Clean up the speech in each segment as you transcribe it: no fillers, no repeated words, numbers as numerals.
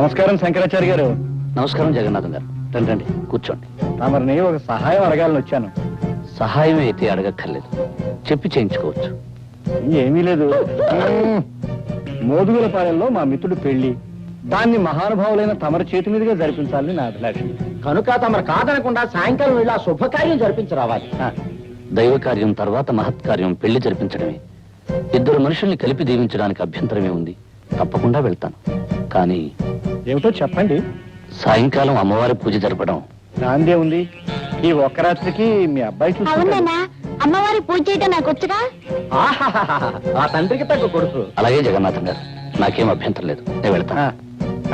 నమస్కారం శంకరాచార్య గారు. నమస్కారం జగన్నాథం గారు. రండి రండి, కూర్చోండి. తమరిని ఒక సహాయం అడగాలని వచ్చాను. సహాయం అయితే అడగక్కర్లేదు, చెప్పి చేయించుకోవచ్చు. ఏమీ లేదు. మోదుగులపాలెంలో మా మిత్రుడు పెళ్లి, దాన్ని మహానుభావులైన తమరి చేతి మీదుగా జరిపించాలని నా అభిలాష. కనుక తమరు కాదనకుండా సాయంకాలం వెళ్ళి ఆ శుభకార్యం జరిపించి రావాలి. దైవ కార్యం తర్వాత మహత్కార్యం పెళ్లి జరిపించడమే. ఇద్దరు మనుషుల్ని కలిపి దీవించడానికి అభ్యంతరమే ఉంది. తప్పకుండా వెళ్తాను. కానీ ఏమిటో చెప్పండి. సాయంకాలం అమ్మవారి పూజ జరపడం. నాందే ఉంది. ఈ ఒక్క రాత్రికి మీ అబ్బాయి అవునా? అమ్మవారి పూజ చేయడం నాకు వచ్చుగా. ఆ తండ్రికి తగ్గ కొడుకు. అలాగే జగన్నాథం గారు, నాకేం అభ్యంతరం లేదు, నేను వెళ్తాను.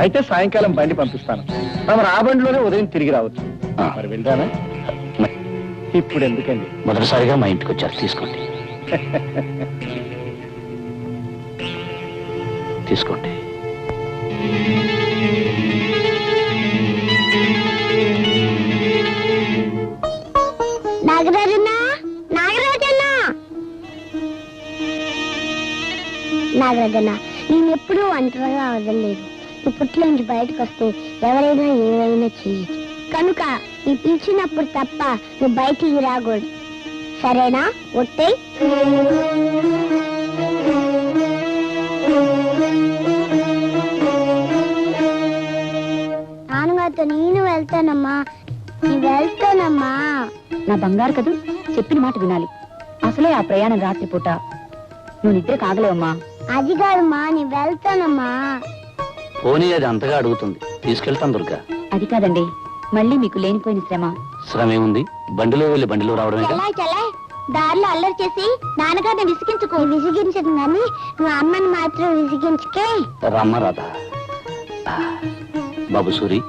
అయితే సాయంకాలం బండి పంపిస్తాను. తమరు ఆ బండిలోనే ఉదయం తిరిగి రావచ్చు. మరి వెళ్తానా? ఇప్పుడు ఎందుకండి? మొదటిసారిగా మా ఇంటికి వచ్చారు, తీసుకోండి. తీసుకోండి. నాగరాజన్నా, నాగరాజన్నా, నాగరాజన్నా, నేనెప్పుడూ ఒంటరిగా వదలలేదు. ఇప్పట్లో నుంచి బయటకు వస్తే ఎవరైనా ఏమైనా చెయ్యొచ్చు. కనుక నీ పిలిచినప్పుడు తప్ప నువ్వు బయటికి రాకూడదు, సరేనా? ఒట్టే. నాన్నగారితో నేను వెళ్తానమ్మా, నేను వెళ్తానమ్మా. నా బంగారు కదూ, చెప్పిన మాట వినాలి. అసలే ఆ ప్రయాణం రాత్రిపూట, నువ్వు నిద్ర కాగలేవమ్మా. అది కాదమ్మా, నేను వెళ్తానమ్మా. పోనీ అది అంతగా అడుగుతుంది, తీసుకెళ్తాను దుర్గా. అది కాదండి, మళ్ళీ మీకు లేనిపోయిన శ్రమ. శ్రమ ఏముంది? బండిలో వెళ్ళి బండిలో రావడమే. దారిలో అల్లరి చేసి నాన్నగారిని విసిగించుకో. విసిగించదు కానీ నువ్వు అమ్మని మాత్రం విసిగించుకే. రామ్మ రాధా. బాబు సూరి,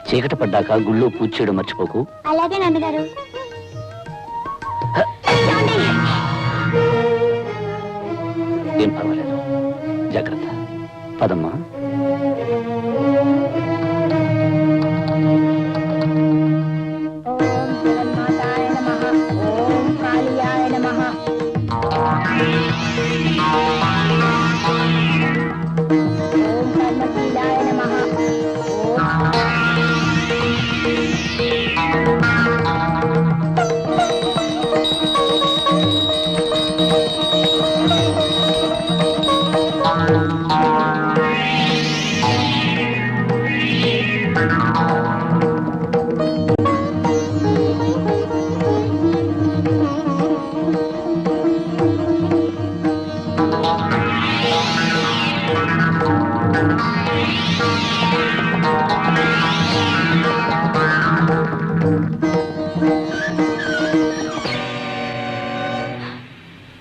చీకటి పడ్డాక గుళ్ళో పూజ చేయడం మర్చిపోకు. అలాగే నాన్నగారు. ఏం పర్వాలేదు, జాగ్రత్త. పదమ్మా.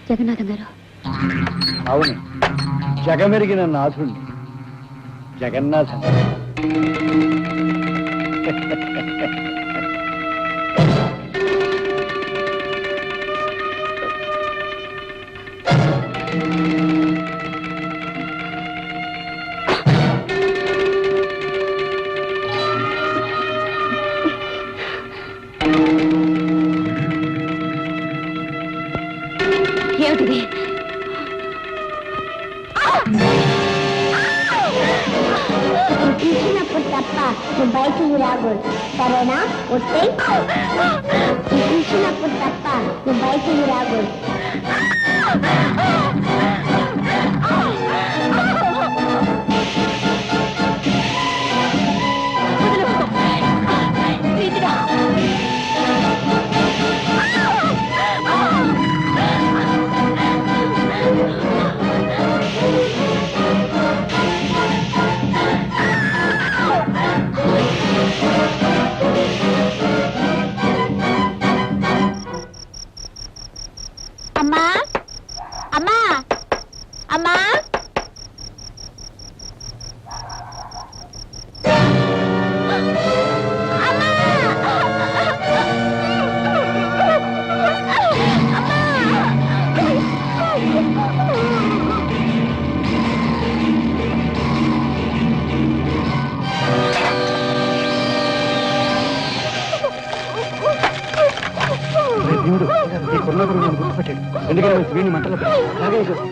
జగన్నాథం గారు. అవును, జగమెరిగిన నాథుణ్ణి, జగన్నాథం. ఏమిటిది? పిలిచినప్పుడు తప్ప నువ్వు బయటికి రాకూడదు, సరేనా? ఒట్టే. పిలిచినప్పుడు తప్ప నువ్వు బయటికి రాకూడదు. అమ్మా, అమ్మా, అమ్మా. దేవుడు, ఈ కొన్నాడు నేను గుర్తుపెట్టాడు. ఎందుకంటే వీడిని మంటలో పెట్టాడు.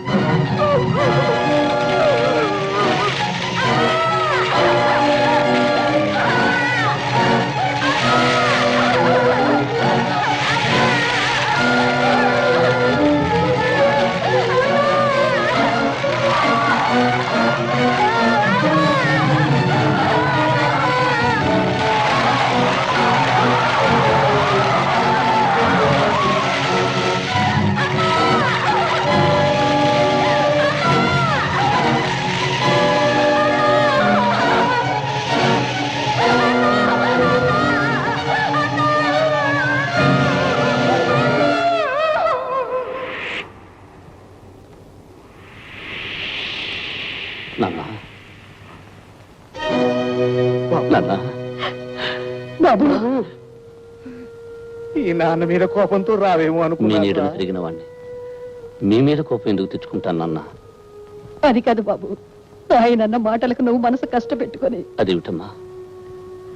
నాన్న బాబు ఈ నాన్న మీద కోపంతో రావేమో మీ నీడను అనుకున్నా పెరిగిన వాడిని మీ మీద కోపం ఎందుకు తెచ్చుకుంటాను నాన్న? అది కాదు బాబు, ఆయనన్న మాటలకు నువ్వు మనసు కష్టపెట్టుకొని. అదేమిటమ్మా,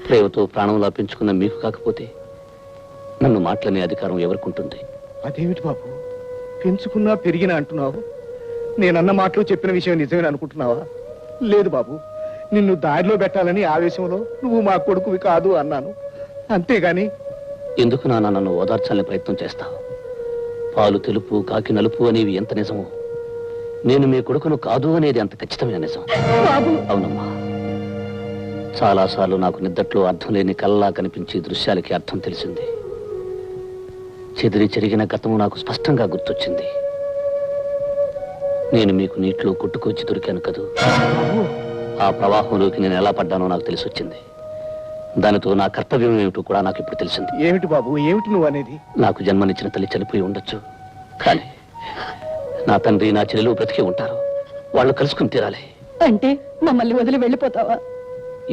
ప్రేమతో ప్రాణంలా పెంచుకున్న మీకు కాకపోతే నన్ను మాటలనే అధికారం ఎవరికుంటుంది? అదేమిటి బాబు, పెంచుకున్నా పెరిగినా అంటున్నావు? నేనన్న మాటలు చెప్పిన విషయం నిజమేనా అనుకుంటున్నావా? లేదు బాబు, నిన్ను దారిలో పెట్టాలని ఆవేశంలో నువ్వు మా కొడుకువి కాదు అన్నాను, అంతేగాని. ఎందుకు నాన్న నన్ను ఓదార్చాలని ప్రయత్నం చేస్తావు? పాలు తెలుపు కాకి నలుపు అనేవి ఎంత నిజమో, నేను మీ కొడుకును కాదు అనేది అంత ఖచ్చితమైన నిజం. అవునమ్మా, చాలాసార్లు నాకు నిద్దట్లో అర్థం లేని కళ్ళలా కనిపించే దృశ్యాలకి అర్థం తెలిసింది. చెదిరి చెరిగిన గతము నాకు స్పష్టంగా గుర్తొచ్చింది. నేను మీకు నీటిలో కొట్టుకొచ్చి దొరికాను కదూ, ఆ ప్రవాహంలోకి నేను ఎలా పడ్డానో నాకు తెలిసొచ్చింది. దానితో నా కర్తవ్యం ఏమిటో కూడా నాకు ఇప్పుడు తెలిసింది. ఏమిటి బాబు, ఏమిటి నువ్వు అనేది? నాకు జన్మనిచ్చిన తల్లి చనిపోయి ఉండొచ్చు, కానీ నా తండ్రి నా చెల్లెలు బ్రతికి ఉంటారు. వాళ్ళు కలుసుకుని తీరాలి. అంటే మమ్మల్ని వదిలి వెళ్ళిపోతావా?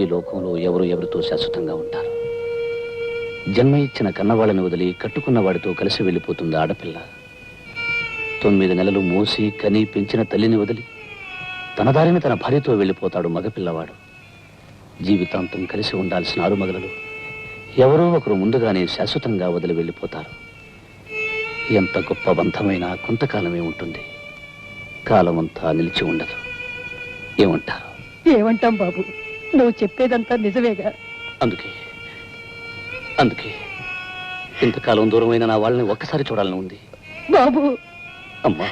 ఈ లోకంలో ఎవరు ఎవరితో శాశ్వతంగా ఉంటారు. జన్మ ఇచ్చిన కన్నవాళ్ళని వదిలి కట్టుకున్న వాడితో కలిసి వెళ్ళిపోతుంది ఆడపిల్ల. 9 నెలలు మోసి కని పెంచిన తల్లిని వదిలి తన దారిని తన భార్యతో వెళ్ళిపోతాడు మగపిల్లవాడు. జీవితాంతం కలిసి ఉండాల్సిన ఆరుమగలలు ఎవరో ఒకరు ముందుగానే శాశ్వతంగా వదిలి వెళ్ళిపోతారు. ఎంత గొప్ప బంధమైనా కొంతకాలమే ఉంటుంది, కాలమంతా నిలిచి ఉండదు. ఏమంటారు? ఏమంటాం బాబు, నువ్వు చెప్పేదంతా నిజమేగా. అందుకే ఇంతకాలం దూరమైన నా వాళ్ళని ఒక్కసారి చూడాలని ఉంది. బాబు అమ్మా,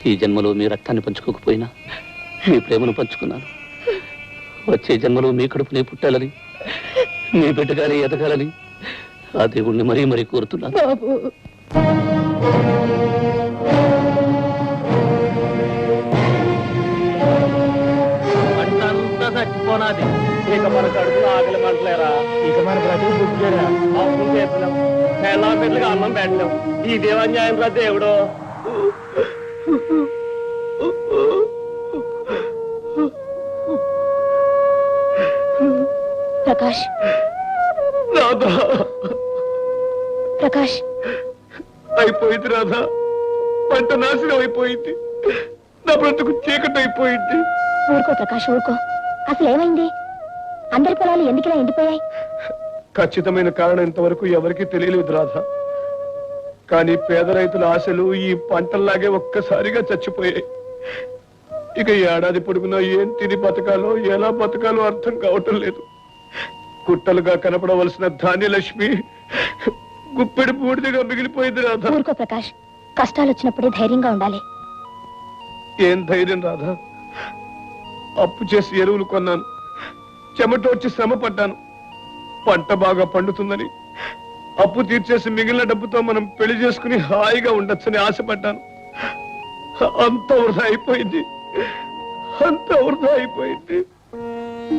ఈ జన్మలో మీ రక్తాన్ని పంచుకోకపోయినా మీ ప్రేమను పంచుకున్నాను. వచ్చే జన్మలో మీ కడుపునే పుట్టాలని, మీ బిడ్డగానే ఎదగాలని ఆ దేవుణ్ణి మరీ మరీ కోరుతున్నాను. బాబు అంతా చచ్చిపోనాది. ఇక మన కడుపులో ఆకలి మంటలేరా, ఇక మన బ్రతుకు బుద్ధిరా. అప్పులు చేసినాం, ఎలా బిడ్డలుగా అన్నం పెట్టలేం. ఈ దేవాన్యాయం రా దేవుడు. ప్రకాష్, రాధా ప్రకాష్, అయిపోయింది రాధా, పంట నాశనం అయిపోయింది, నా బ్రతుకు చీకటి అయిపోయింది. ఊరుకో ప్రకాష్, ఊరుకో. అసలు ఏమైంది? అందరి పొలాలు ఎందుకు ఇలా ఎండిపోయాయి? ఖచ్చితమైన కారణం ఇంతవరకు ఎవరికి తెలియలేదు రాధా. కానీ పేద రైతుల ఆశలు ఈ పంటల్లాగే ఒక్కసారిగా చచ్చిపోయాయి. ఇక ఏడాది పొడుగునా ఏం తిని బతకాలో ఎలా బతకాలో అర్థం కావటం లేదు. గుట్టలుగా కనపడవలసిన ధాన్యలక్ష్మి గుప్పెడి బూడిదగా మిగిలిపోయింది రాధా. ఊరుకో ప్రకాష్, కష్టాలు వచ్చినప్పుడే ధైర్యంగా ఉండాలి. ఏం ధైర్యం రాధా, అప్పు చేసి ఎరువులు కొన్నాను, చెమటోడ్చి శ్రమ పడ్డాను. పంట బాగా పండుతుందని అప్పు తీర్చేసి మిగిలిన డబ్బుతో మనం పెళ్లి చేసుకుని హాయిగా ఉండొచ్చని ఆశపడ్డాను. అంత వృధా అయిపోయింది, అంత వృధా అయిపోయింది.